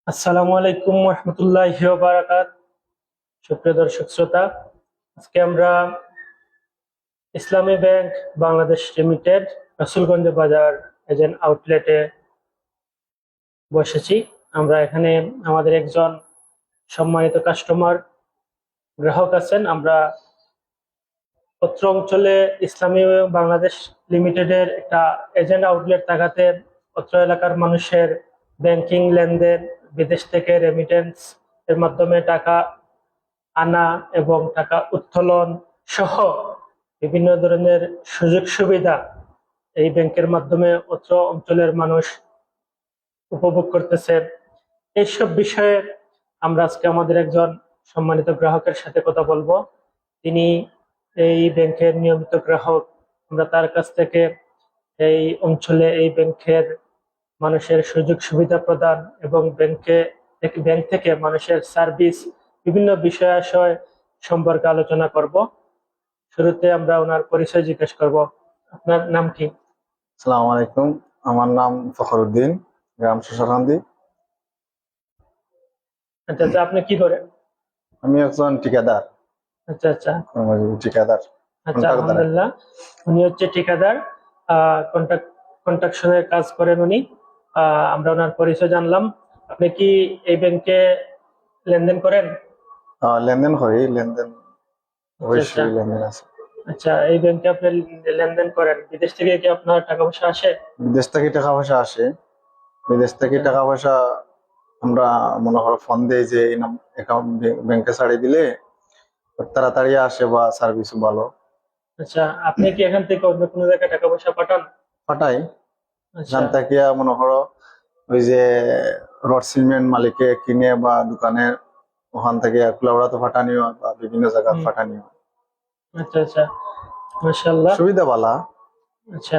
আসসালামু আলাইকুম রহমতুল্লাহি ওয়া বারাকাত। সুপ্রিয় দর্শক শ্রোতা, আজকে আমরা ইসলামী ব্যাংক বাংলাদেশ লিমিটেড রসুলগঞ্জ বাজার এজেন্ট আউটলেটে বসেছি। আমরা এখানে আমাদের একজন সম্মানিত কাস্টমার গ্রাহক আছেন। আমরা অত্র অঞ্চলে ইসলামী বাংলাদেশ লিমিটেডের একটা এজেন্ট আউটলেট থাকাতে অত্র এলাকার মানুষের ব্যাংকিং লেনদেন, বিদেশ থেকে রেমিটেন্স এর মাধ্যমে টাকা আনা এবং টাকা উত্তোলন সহ বিভিন্ন ধরনের সুযোগ সুবিধা এই ব্যাংকের মাধ্যমে অত্র অঞ্চলের মানুষ উপভোগ করতেছে। এইসব বিষয়ে আমরা আজকে আমাদের একজন সম্মানিত গ্রাহকের সাথে কথা বলবো। তিনি এই ব্যাংকের নিয়মিত গ্রাহক। আমরা তার কাছ থেকে এই অঞ্চলে এই ব্যাংকের মানুষের সুযোগ সুবিধা প্রদান এবং ব্যাংক থেকে মানুষের সার্ভিস বিভিন্ন বিষয়াশয় সম্পর্কে আলোচনা করব। শুরুতে আমরা ওনার পরিচয় জিজ্ঞেস করব। আপনার নাম কি? আসসালামু আলাইকুম, আমার নাম ফখরুদ্দিন, গ্রাম শশাকান্দি। আচ্ছা আচ্ছা, আপনি কি করেন? আমি একজন ঠিকাদার, আচ্ছা আচ্ছা ঠিকাদার আচ্ছা, কন্ট্রাক্টর। আলহামদুলিল্লাহ। উনি হচ্ছে ঠিকাদার, কন্ট্রাকশনের কাজ করেন উনি। আমরা ওনার পরিচয় জানলাম। আপনি কি এই ব্যাংকে লেনদেন করেন? লেনদেন করি, লেনদেন আচ্ছা আচ্ছা অবশ্যই লেনদেন আছে। আচ্ছা, এই ব্যাংকে আপনি লেনদেন করেন, বিদেশ থেকে কি আপনার টাকা পয়সা আসে? বিদেশ থেকে টাকা পয়সা আসে, বিদেশ থেকে আচ্ছা টাকা পয়সা আমরা মনে করো ফোন দেই যে এই অ্যাকাউন্ট ব্যাংকে ছাড়িয়ে দিলে তাড়াতাড়ি আসে বা সার্ভিসও ভালো। আচ্ছা, আপনি কি এখান থেকে অন্য কোনো জায়গায় টাকা পয়সা পাঠান? পাঠাই, আচ্ছা এখান থেকে মনে করো ওই যে রড সিমেন্ট মালিকে কিনে বা দোকানের ওখান থেকে কুলাউড়া তো ফাটানিও বা বিভিন্ন জায়গা হুম, ফাটানিও আচ্ছা আচ্ছা, মাশাআল্লাহ। সুবিধা বালা। আচ্ছা,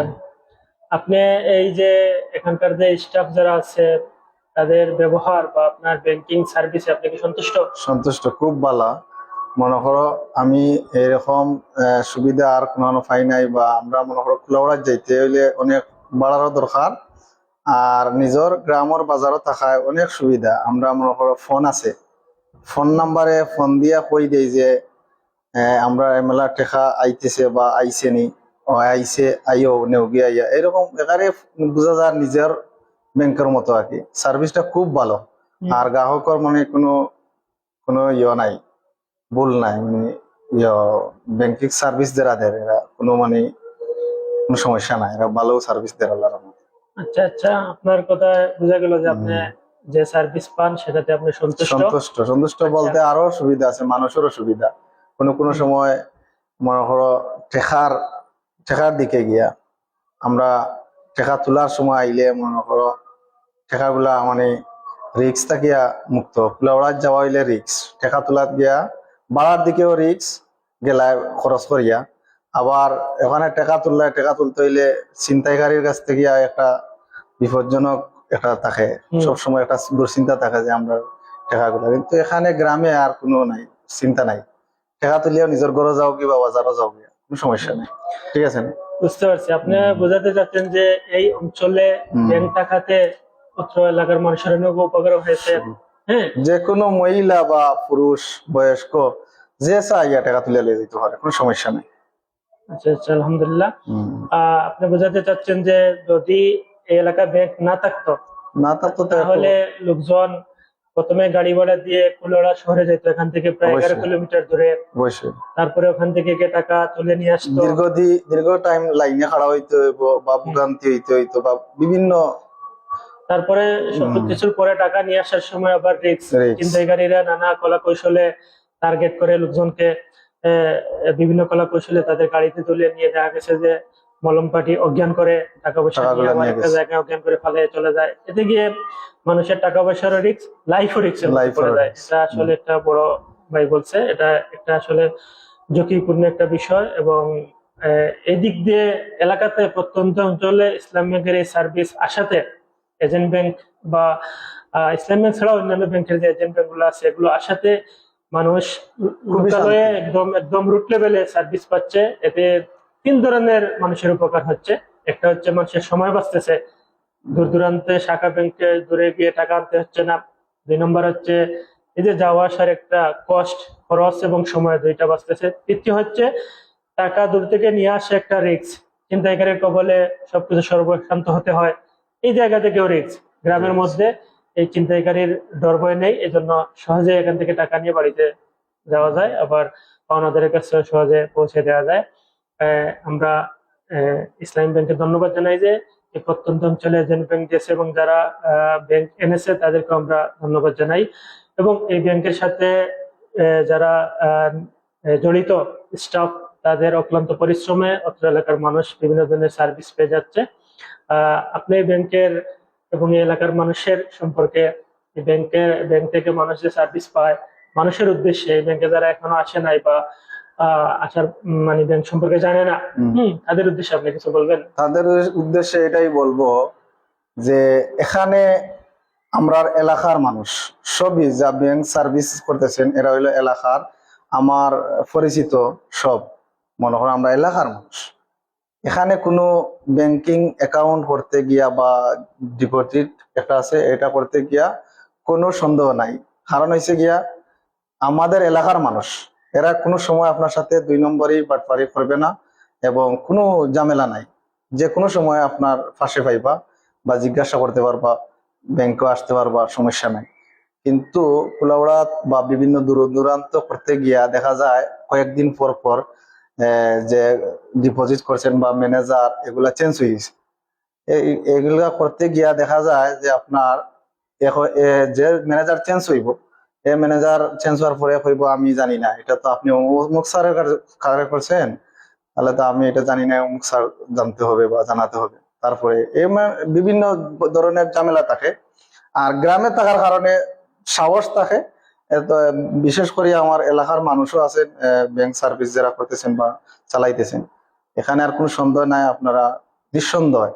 আপনি এই যে এখানকার যে স্টাফ যারা আছে তাদের ব্যবহার বা আপনার ব্যাংকিং সার্ভিসে আপনি কি সন্তুষ্ট? সন্তুষ্ট, খুব বালা। মনে করো আমি এরকম সুবিধা আর কোনো পাই নাই, বা আমরা মনে করো কুলাউড়া যাইতে হইলে অনেক বাড়ারও দরকার, আর নিজের গ্রামের বাজারও থাকায় অনেক সুবিধা। আমরা মনে করো ফোন আছে, ফোন নাম্বারে ফোন দিয়া কই দেই যে আমরা এমেলা টেকা আইতেছে বা আইসে নি, ও আইসে আইও নেওগি আইয়া, এরকম একারে বোঝা যায় নিজের ব্যাংকের মতো আর কি। সার্ভিসটা খুব ভালো, হুম, আর গ্রাহকের মানে কোনো কোনো নাই, ভুল নাই। মানে ব্যাংকিং সার্ভিস যারা দেয় এরা কোনো মানে কোনো সমস্যা নাই, এরা ভালো সার্ভিস দেয় আল্লাহর রহমতে। আচ্ছা আচ্ছা, আপনার কথা বোঝা গেল যে আপনি যে সার্ভিস পান সেটাতে আপনি সন্তুষ্ট। সন্তুষ্ট, সন্তুষ্ট আচ্ছা, বলতে আরো সুবিধা আছে, মানুষেরও সুবিধা। কোনো কোনো হুম, সময় মনে করো টেকার টেকার দিকে গিয়া আমরা টেকা তোলার সময় আইলে মনে করো টেকাগুলা মানে রিক্স থাকিয়া মুক্ত। কুলাউড়াত যাওয়া হইলে রিক্স, টেকা তোলাত গিয়া বাড়ার দিকেও রিক্স, গেলায় খরচ করিয়া। আবার এখানে টেকা তুলতে হইলে ছিনতাইকারীর কাছ থেকে একটা বিপজ্জনক একটা থাকে, হুম, সবসময় একটা দুশ্চিন্তা থাকে যে আমরা টেকাগুলা। কিন্তু এখানে গ্রামে আর কোনো নাই, চিন্তা নাই। টেকা তুলিয়াও নিজের ঘরে যাও কি বা বাজারও যাও গিয়া, কোনো সমস্যা নেই। ঠিক আছে না? বুঝতে পারছি। আপনি হুম। বোঝাতে চাচ্ছেন যে এই অঞ্চলে হুম। ব্যাংক থাকাতে অত্র এলাকার মানুষের অনেক উপকার হয়েছে। হ্যাঁ, যে কোনো মহিলা বা পুরুষ বয়স্ক যে চাই টাকা তুলে নিয়ে যেতে পারে, কোনো সমস্যা নেই। আচ্ছা আচ্ছা, আলহামদুলিল্লাহ। হুম। আপনি বোঝাতে চাচ্ছেন যে যদি এই এলাকায় ব্যাংক না থাকতো না থাকতো তো একটু তাহলে লোকজন প্রথমে গাড়ি ভাড়া দিয়ে কুলোড়া শহরে যেত, এখান থেকে প্রায় 11 অবশ্যই, কিলোমিটার দূরে। অবশ্যই তারপরে ওখান থেকে গিয়ে টাকা তুলে নিয়ে আসতো। দীর্ঘ টাইম লাইনে খাড়া হইতে হইব বা হুম, ভোগান্তি হইতে হইতো বা বিভিন্ন তারপরে কিছুর পরে টাকা নিয়ে আসার সময় আবার রিস্ক। রিক্স। ছিনতাইকারীরা নানা কলা কৌশলে টার্গেট করে লোকজনকে আহ, বিভিন্ন কলা কৌশলে তাদের গাড়িতে তুলে নিয়ে দেখা গেছে যে মলম পাটি অজ্ঞান করে টাকা পয়সা নিয়ে টাকাগুলা আবার নিয়ে একটা গেছে, জায়গায় অজ্ঞান করে ফালিয়ে চলে যায়। এতে গিয়ে মানুষের টাকা পয়সারও রিস্ক, লাইফও রিস্কের মধ্যে লাইফ পড়ে যায়। রিক্স। এটা আসলে একটা বড় ভাই বলছে, এটা একটা আসলে ঝুঁকিপূর্ণ একটা বিষয়। এবং এদিক দিয়ে এলাকাতে প্রত্যন্ত অঞ্চলে ইসলাম ব্যাংকের এই সার্ভিস আসাতে এজেন্ট ব্যাংক বা ইসলাম ব্যাংক ছাড়াও অন্যান্য ব্যাংকের যে এজেন্ট ব্যাংক গুলো আছে এগুলো আসাতে মানুষ খুবই লোকালয়ে শান্তি। একদম একদম রুট লেভেলে সার্ভিস পাচ্ছে। এতে তিন ধরনের মানুষের উপকার হচ্ছে। একটা হচ্ছে মানুষের সময় বাঁচতেছে, দূর দূরান্তে শাখা ব্যাংকে দূরে গিয়ে টাকা আনতে হচ্ছে না। 2 নম্বর হচ্ছে এই যে যাওয়া আসার একটা কষ্ট, খরচ এবং সময় দুইটা বাঁচতেছে। তৃতীয় হচ্ছে টাকা দূর থেকে নিয়ে আসা একটা রিস্ক, ছিনতাইকারীর কবলে সবকিছু সর্বশান্ত হতে হয়, এই জায়গা থেকেও রিস্ক। গ্রামের মধ্যে এই ছিনতাইকারীর ডর ভয় নেই, এই জন্য সহজে এখান থেকে টাকা নিয়ে বাড়িতে যাওয়া যায়, আবার পাওনাদারের কাছে সহজে পৌঁছে দেওয়া যায়। আমরা ইসলামী ব্যাংকে ধন্যবাদ জানাই যে এই প্রত্যন্ত অঞ্চলে এজেন্ট ব্যাংক দিয়েছে, এবং যারা ব্যাংক এনেছে তাদেরকে আমরা ধন্যবাদ জানাই। এবং এই ব্যাংকের সাথে যারা জড়িত স্টাফ, তাদের অক্লান্ত পরিশ্রমে অত্র এলাকার মানুষ বিভিন্ন ধরনের সার্ভিস পেয়ে যাচ্ছে। আপনি এই ব্যাংকের এবং এই এলাকার মানুষের সম্পর্কে, এই ব্যাংক থেকে মানুষ যে সার্ভিস পায় মানুষের উদ্দেশ্যে, এই ব্যাংকে যারা এখনো আসে নাই বা আসার মানে ব্যাংক সম্পর্কে জানে না, তাদের উদ্দেশ্যে আপনি কিছু বলবেন? তাদের উদ্দেশ্যে এটাই বলবো যে এখানে আমরা এলাকার মানুষ সবই যা ব্যাংক সার্ভিস করতেছেন, এরা হইলো এলাকার আমার পরিচিত সব, মনে করো আমরা এলাকার মানুষ। এখানে কোনো ব্যাংকিং অ্যাকাউন্ট করতে গিয়া বা ডিপোজিট একটা আছে এটা করতে গিয়া কোনো সন্দেহ নাই। কারণ হয়েছে গিয়া আমাদের এলাকার মানুষ, এরা কোনো সময় আপনার সাথে 2 নম্বরই বাটপারি করবে না, এবং কোনো ঝামেলা নাই। যে কোনো সময় আপনার পাশে পাইবা বা জিজ্ঞাসা করতে পারবা, ব্যাংকে আসতে পারবা, সমস্যা নাই। কিন্তু কুলাউড়া বা বিভিন্ন দূর দূরান্ত করতে গিয়া দেখা যায় কয়েকদিন পর পর যে ডিপোজিট করছেন বা ম্যানেজার এগুলা চেঞ্জ হয়ে গেছে। এগুলা করতে গিয়া দেখা যায় যে আপনার যে ম্যানেজার চেঞ্জ হইব, এই ম্যানেজার চেঞ্জ হওয়ার পরে কইব আমি জানি না, এটা তো আপনি অমুক স্যারের কাছে করছেন, তাহলে তো আমি এটা জানি না, অমুক স্যার জানতে হবে বা জানাতে হবে। তারপরে এই বিভিন্ন ধরনের ঝামেলা থাকে। আর গ্রামে থাকার কারণে সাহস থাকে। তো বিশেষ করে আমার এলাকার মানুষও আছেন ব্যাংক সার্ভিস যারা করতেছেন বা চালাইতেছেন, এখানে আর কোনো সন্দেহ নাই। আপনারা নিঃসন্দেহে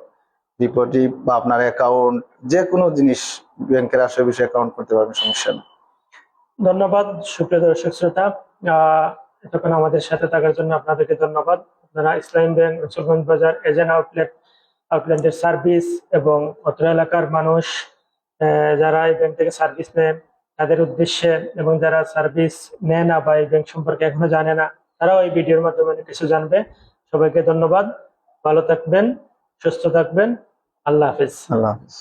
ডিপোজিট বা আপনার অ্যাকাউন্ট যে কোনো জিনিস ব্যাংকের আসে বিষয়ে অ্যাকাউন্ট করতে পারবেন, সমস্যা নেই। ধন্যবাদ সুপ্রিয় দর্শক শ্রোতা, এতক্ষণ আমাদের সাথে থাকার জন্য আপনাদেরকে ধন্যবাদ। আপনারা ইসলামী ব্যাংক রসুলগঞ্জ বাজার এজেন্ট আউটলেটের সার্ভিস এবং অত্র এলাকার মানুষ যারা এই ব্যাংক থেকে সার্ভিস নেন তাদের উদ্দেশ্যে, এবং যারা সার্ভিস নেয় না বা এই ব্যাংক সম্পর্কে এখনো জানে না, তারাও এই ভিডিওর মাধ্যমে অনেক কিছু জানবে। সবাইকে ধন্যবাদ, ভালো থাকবেন, সুস্থ থাকবেন, আল্লাহ হাফিজ। আল্লাহ হাফিজ।